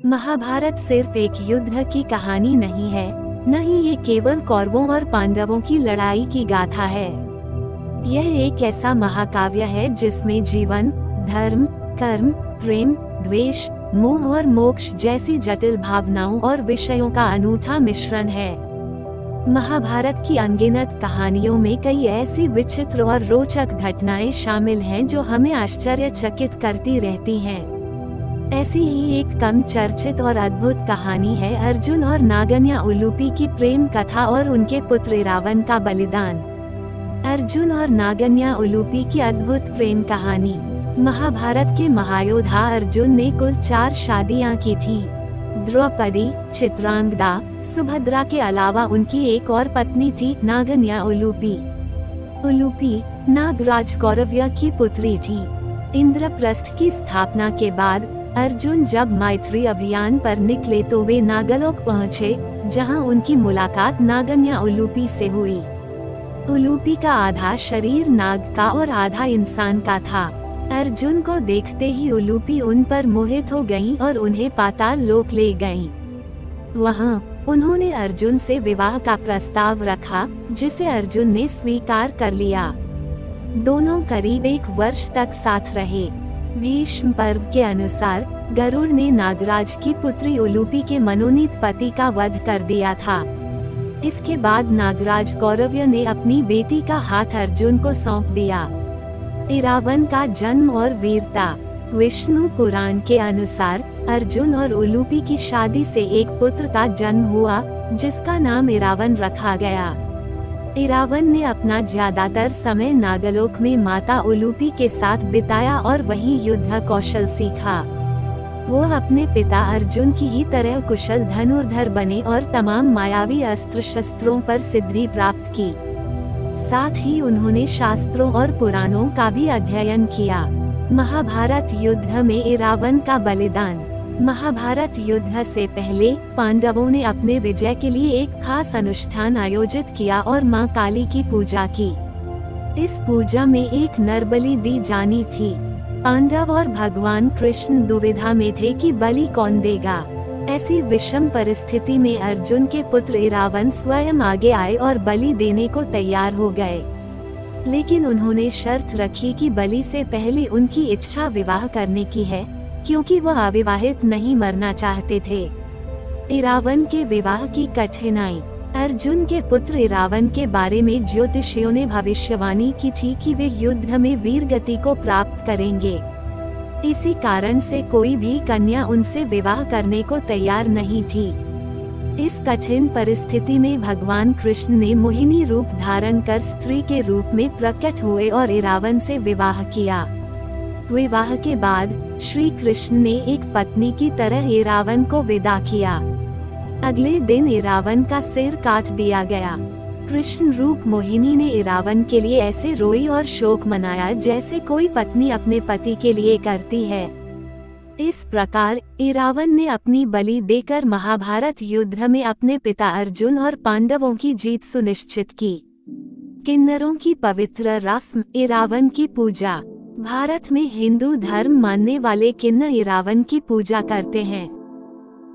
महाभारत सिर्फ एक युद्ध की कहानी नहीं है, न ही ये केवल कौरवों और पांडवों की लड़ाई की गाथा है। यह एक ऐसा महाकाव्य है जिसमें जीवन, धर्म, कर्म, प्रेम, द्वेष, मोह और मोक्ष जैसी जटिल भावनाओं और विषयों का अनूठा मिश्रण है। महाभारत की अनगिनत कहानियों में कई ऐसी विचित्र और रोचक घटनाएं शामिल हैं जो हमें आश्चर्यचकित करती रहती हैं। ऐसी ही एक कम चर्चित और अद्भुत कहानी है अर्जुन और नागन्या उलूपी की प्रेम कथा और उनके पुत्र इरावन का बलिदान। अर्जुन और नागन्या उलूपी की अद्भुत प्रेम कहानी। महाभारत के महायोद्धा अर्जुन ने कुल 4 शादियां की थीं। द्रौपदी, चित्रांगदा, सुभद्रा के अलावा उनकी एक और पत्नी थी नागन्या उलूपी। उलूपी नागराज कौरव्य की पुत्री थी। इंद्रप्रस्थ की स्थापना के बाद अर्जुन जब मैत्री अभियान पर निकले तो वे नागलोक पहुँचे, जहां उनकी मुलाकात नागन्या उलूपी से हुई। उलूपी का आधा शरीर नाग का और आधा इंसान का था। अर्जुन को देखते ही उलूपी उन पर मोहित हो गईं और उन्हें पाताल लोक ले गईं। वहां उन्होंने अर्जुन से विवाह का प्रस्ताव रखा, जिसे अर्जुन ने स्वीकार कर लिया। दोनों करीब 1 वर्ष तक साथ रहे। भीष्म पर्व के अनुसार गरुड़ ने नागराज की पुत्री उलूपी के मनोनीत पति का वध कर दिया था। इसके बाद नागराज कौरव्य ने अपनी बेटी का हाथ अर्जुन को सौंप दिया। इरावन का जन्म और वीरता। विष्णु पुराण के अनुसार अर्जुन और उलूपी की शादी से एक पुत्र का जन्म हुआ, जिसका नाम इरावन रखा गया। इरावन ने अपना ज्यादातर समय नागलोक में माता उलूपी के साथ बिताया और वहीं युद्ध कौशल सीखा। वो अपने पिता अर्जुन की ही तरह कुशल धनुर्धर बने और तमाम मायावी अस्त्र शस्त्रों पर सिद्धि प्राप्त की। साथ ही उन्होंने शास्त्रों और पुराणों का भी अध्ययन किया। महाभारत युद्ध में इरावन का बलिदान। महाभारत युद्ध से पहले पांडवों ने अपने विजय के लिए एक खास अनुष्ठान आयोजित किया और मां काली की पूजा की। इस पूजा में एक नरबलि दी जानी थी। पांडव और भगवान कृष्ण दुविधा में थे कि बलि कौन देगा। ऐसी विषम परिस्थिति में अर्जुन के पुत्र इरावन स्वयं आगे आए और बलि देने को तैयार हो गए। लेकिन उन्होंने शर्त रखी कि बलि से पहले उनकी इच्छा विवाह करने की है, क्योंकि वह अविवाहित नहीं मरना चाहते थे। इरावन के विवाह की कठिनाई। अर्जुन के पुत्र इरावन के बारे में ज्योतिषियों ने भविष्यवाणी की थी कि वे युद्ध में वीरगति को प्राप्त करेंगे। इसी कारण से कोई भी कन्या उनसे विवाह करने को तैयार नहीं थी। इस कठिन परिस्थिति में भगवान कृष्ण ने मोहिनी रूप धारण कर स्त्री के रूप में प्रकट हुए और इरावन से विवाह किया। विवाह के बाद श्री कृष्ण ने एक पत्नी की तरह इरावन को विदा किया। अगले दिन इरावन का सिर काट दिया गया। कृष्ण रूप मोहिनी ने इरावन के लिए ऐसे रोई और शोक मनाया जैसे कोई पत्नी अपने पति के लिए करती है। इस प्रकार इरावन ने अपनी बलि देकर महाभारत युद्ध में अपने पिता अर्जुन और पांडवों की जीत सुनिश्चित की। किन्नरों की पवित्र रस्म इरावन की पूजा। भारत में हिंदू धर्म मानने वाले किन्नर इरावन की पूजा करते हैं।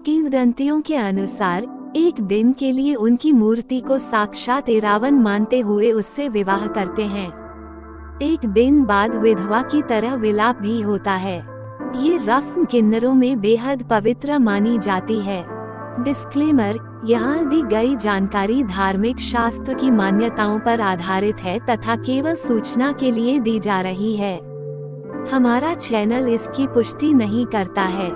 किंवदंतियों के अनुसार एक दिन के लिए उनकी मूर्ति को साक्षात इरावन मानते हुए उससे विवाह करते हैं। एक दिन बाद विधवा की तरह विलाप भी होता है। ये रस्म किन्नरों में बेहद पवित्र मानी जाती है। डिस्क्लेमर: यहाँ दी गई जानकारी धार्मिक शास्त्र की मान्यताओं पर आधारित है तथा केवल सूचना के लिए दी जा रही है। हमारा चैनल इसकी पुष्टि नहीं करता है।